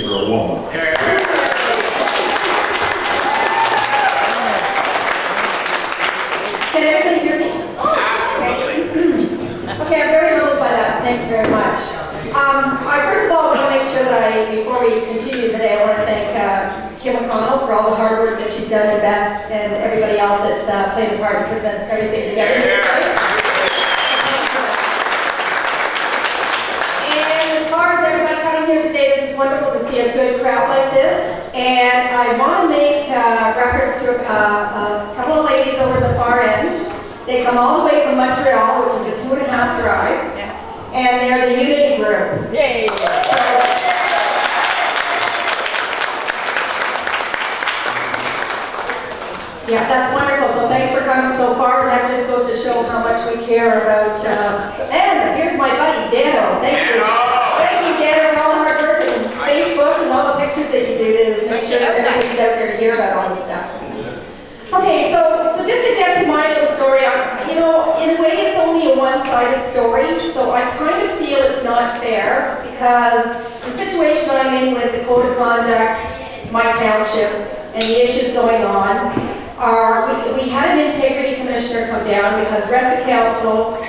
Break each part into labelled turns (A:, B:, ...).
A: for a woman.
B: Can everybody hear me? Okay, I'm very humbled by that. Thank you very much. I first of all want to make sure that before we continue today, I want to thank Kim McConnell for all the hard work that she's done, and Beth and everybody else that's played a part in putting everything together. And as far as everybody coming here today, this is wonderful to see a good crowd like this. And I want to make reference to a couple of ladies over the far end. They come all the way from Montreal, which is a 2.5 drive. And they're the Unity Group.
C: Yay!
B: Yeah, that's wonderful. So thanks for coming so far. And that just goes to show how much we care about. And here's my buddy Dano. Thank you. Thank you, Dano, for all the hard work and Facebook and all the pictures that you do to make sure that everybody's out there to hear about all this stuff. Okay, so just to get to my little story, you know, in a way it's only a one-sided story, so I kind of feel it's not fair because the situation I'm in with the code of conduct, my township, and the issues going on are, we had an integrity commissioner come down because rest of council.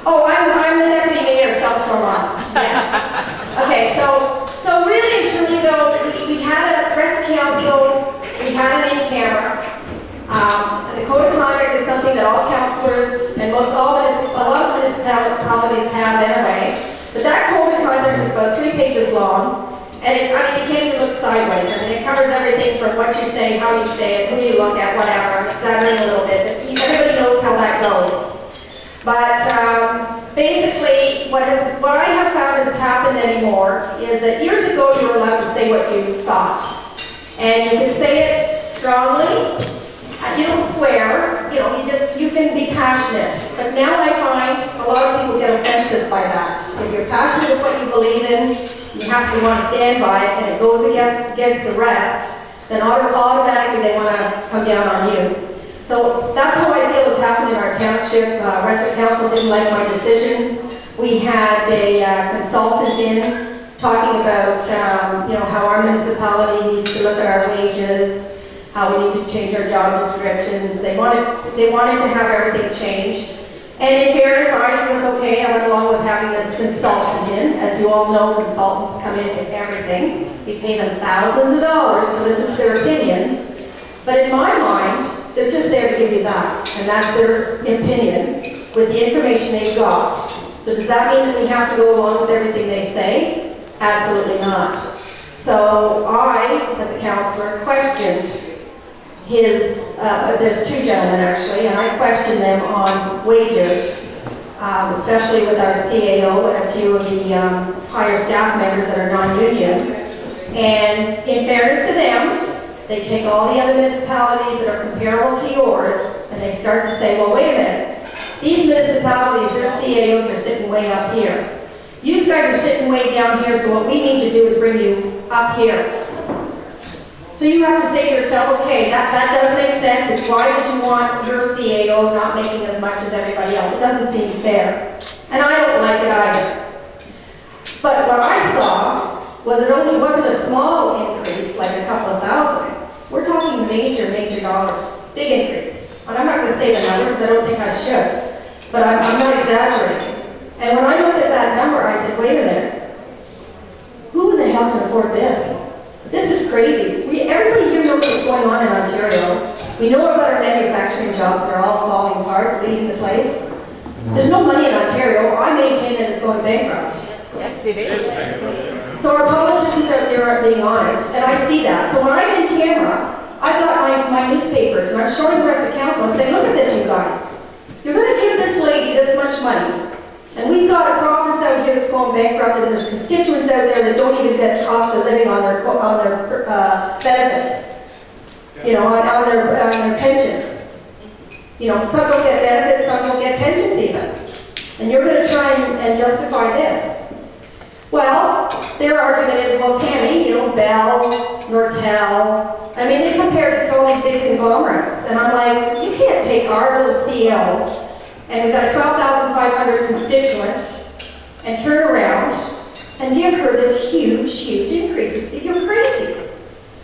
B: Oh, I'm the deputy mayor of South Stormont. Yes. Okay, so really and truly though, we had a rest of council, we had it in camera. The code of conduct is something that all councillors and a lot of municipalities have anyway. But that code of conduct is about 3 pages long. And you can't even look sideways. I mean, it covers everything from what you say, how you say it, who you look at, whatever. Examine a little bit. Everybody knows how that goes. But basically, what I have found has happened anymore is that years ago you were allowed to say what you thought. And you can say it strongly. You don't swear. You know, you can be passionate. But now I find a lot of people get offensive by that. If you're passionate with what you believe in, you have to want to stand by it, and it goes against the rest, then automatically they want to come down on you. So that's how I feel has happened in our township. Rest of council didn't like my decisions. We had a consultant in talking about how our municipality needs to look at our wages, how we need to change our job descriptions. They wanted to have everything changed. And in fairness, I was okay. I went along with having this consultant in. As you all know, consultants come into everything. We pay them thousands of dollars to listen to their opinions. But in my mind, they're just there to give you that. And that's their opinion with the information they've got. So does that mean that we have to go along with everything they say? Absolutely not. So I, as a councillor, questioned there's 2 gentlemen actually, and I questioned them on wages, especially with our CAO and a few of the higher staff members that are non-union. And in fairness to them, they take all the other municipalities that are comparable to yours, and they start to say, well, wait a minute, these municipalities, their CAOs are sitting way up here. You guys are sitting way down here, so what we need to do is bring you up here. So you have to say to yourself, okay, that does make sense. It's why would you want your CAO not making as much as everybody else? It doesn't seem fair. And I don't like it either. But what I saw was it only wasn't a small increase, like a couple of thousand. We're talking major dollars. Big increase. And I'm not going to say the number because I don't think I should. But I'm not exaggerating. And when I looked at that number, I said, wait a minute. Who in the hell can afford this? This is crazy. Everybody here knows what's going on in Ontario. We know about our manufacturing jobs. They're all falling apart, leaving the place. There's no money in Ontario. I maintain that it's going bankrupt.
C: Yes, it is.
B: So our politicians out there aren't being honest, and I see that. So when I'm in camera, I've got my newspapers, and I'm showing the rest of council and saying, look at this, you guys. You're going to give this lady this much money. And we've got a province out here that's going bankrupt, and there's constituents out there that don't even get cost of living on their benefits, on their pensions. Some don't get benefits, some don't get pensions even. And you're going to try and justify this. Well, their argument is, well, Tammy, Bell, Nortel, they compare us to all these big conglomerates. And I'm like, you can't take our little CEO, and we've got a 12,500 constituents, and turn around and huge increases. You're crazy.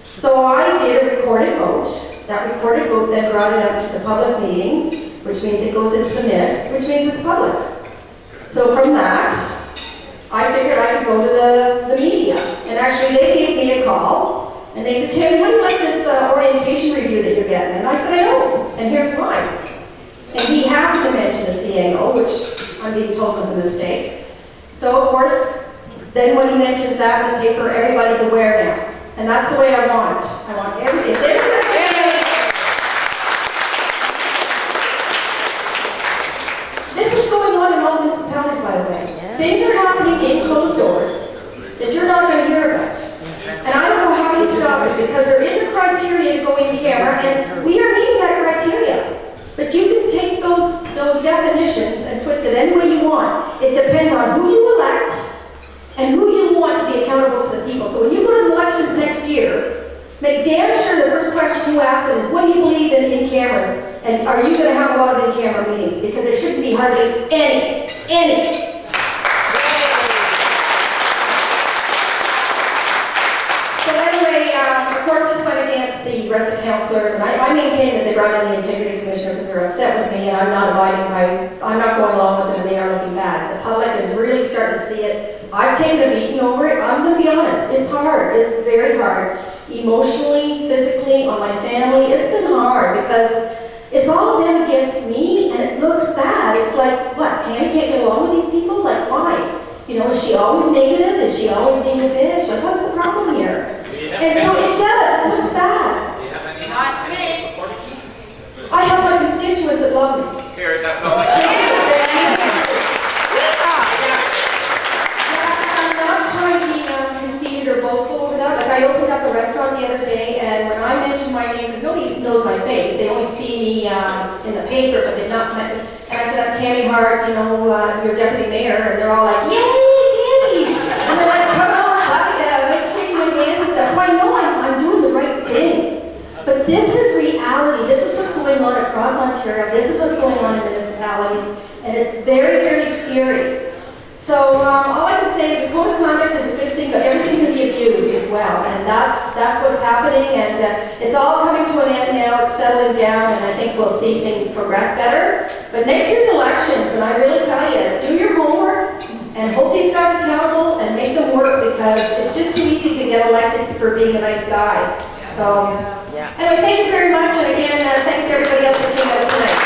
B: So I did a recorded vote. That recorded vote then brought it up to the public meeting, which means it goes into the minutes, which means it's public. So from that, I figured I could go to the media. And actually they gave me a call, and they said, Tammy, how do you like this orientation review that you're getting? And I said, I don't, and here's why. And he happened to mention the CAO, which I'm being told was a mistake. So of course, then when he mentions that in the paper, everybody's aware now. And that's the way I want. I want everybody. This is going on in all municipalities, by the way.
C: Yeah.
B: Things are happening in closed doors that you're not going to hear about. And I don't know how you stop it, because there is a criteria to go in camera, and we are meeting that criteria. But you can take those definitions and twist it any way you want. It depends on who you elect and who you want to be accountable to the people. So when you go to the elections next year, make damn sure the first question you ask them is, what do you believe in cameras? And are you going to have a lot of in-camera meetings? Because it shouldn't be hardly any. So anyway, of course this went against the rest of councillors, and I maintain that they brought in the integrity commissioner because they're upset with me, and I'm not going along with them, and they are looking bad. The public is really starting to see it. I've taken a beating over it. I'm going to be honest. It's hard. It's very hard. Emotionally, physically, on my family, it's been hard because it's all of them against me, and it looks bad. It's like, what, Tammy can't get along with these people? Like, why? You know, is she always negative? Is she always being a bitch? Like, what's the problem here? And so it does. It looks bad.
A: Not me.
B: I have my constituents that love me.
A: Here, that's all I can.
B: I'm not trying to be conceited or boastful over that. Like, I opened up a restaurant the other day, and when I mentioned my name, because nobody knows my face, they only see me in the paper, but they've not met me. And I said, I'm Tammy Hart, you know, your deputy mayor, and they're all like, yay, Tammy! And they're like, come on, let's shake my hands and stuff. So I know I'm doing the right thing. But this is reality. This is what's going on across Ontario. This is what's going on in municipalities, and it's very, very scary. So all I can say is the code of conduct is a good thing, but everything can be abused as well, and that's what's happening, and it's all coming to an end now. It's settling down, and I think we'll see things progress better. But next year's elections, and I really tell you, do your homework and hold these guys accountable and make them work, because it's just too easy to get elected for being a nice guy. So anyway, thank you very much, and again, thanks to everybody else for being out tonight.